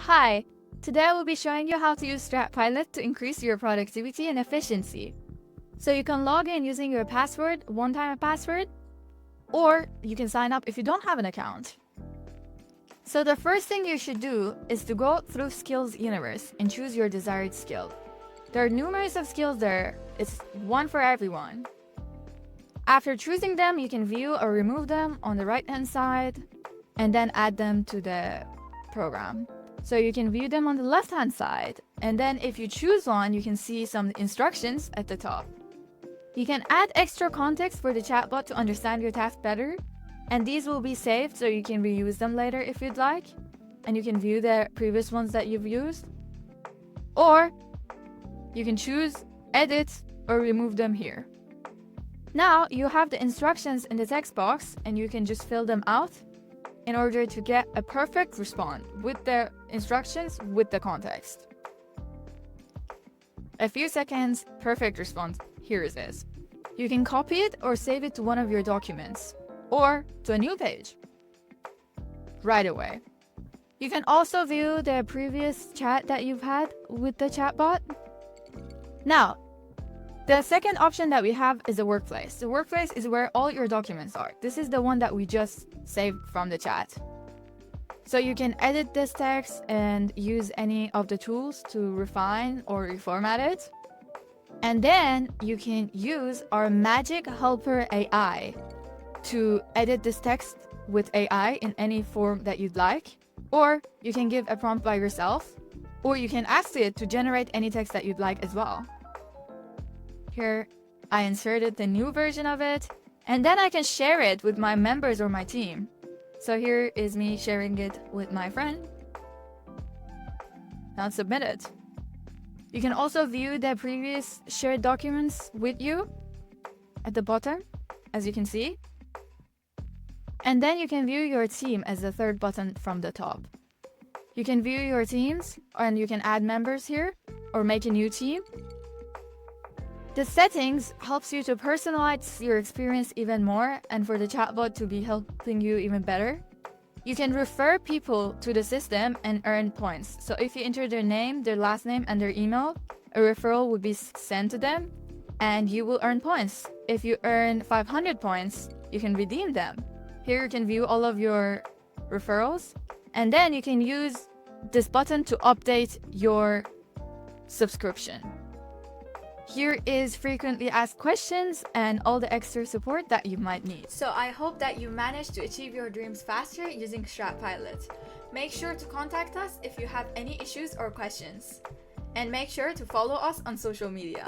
Hi, today I will be showing you how to use Stratpilot to increase your productivity and efficiency. So you can log in using your password, one-time password, or you can sign up if you don't have an account. So the first thing you should do is to go through Skills Universe and choose your desired skill. There are numerous of skills there, it's one for everyone. After choosing them, you can view or remove them on the right-hand side and then add them to the program. So you can view them on the left-hand side, and then if you choose one, you can see some instructions at the top. You can add extra context for the chatbot to understand your task better, and these will be saved so you can reuse them later if you'd like, and you can view the previous ones that you've used. Or you can choose edit or remove them here. Now you have the instructions in the text box, and you can just fill them out in order to get a perfect response with the instructions with the context. A few seconds, perfect response, here it is. You can copy it or save it to one of your documents or to a new page right away. You can also view the previous chat that you've had with the chatbot. Now, the second option that we have is the workplace. The workplace is where all your documents are. This is the one that we just saved from the chat. So you can edit this text and use any of the tools to refine or reformat it. And then you can use our Magic Helper AI to edit this text with AI in any form that you'd like. Or you can give a prompt by yourself, or you can ask it to generate any text that you'd like as well. Here, I inserted the new version of it, and then I can share it with my members or my team. So here is me sharing it with my friend. Now submit it. You can also view the previous shared documents with you at the bottom, as you can see. And then you can view your team as the third button from the top. You can view your teams, and you can add members here or make a new team. The settings helps you to personalize your experience even more and for the chatbot to be helping you even better. You can refer people to the system and earn points. So if you enter their name, their last name, and their email, a referral would be sent to them and you will earn points. If you earn 500 points, you can redeem them. Here you can view all of your referrals, and then you can use this button to update your subscription. Here is frequently asked questions and all the extra support that you might need. So I hope that you managed to achieve your dreams faster using Stratpilot. Make sure to contact us if you have any issues or questions. And make sure to follow us on social media.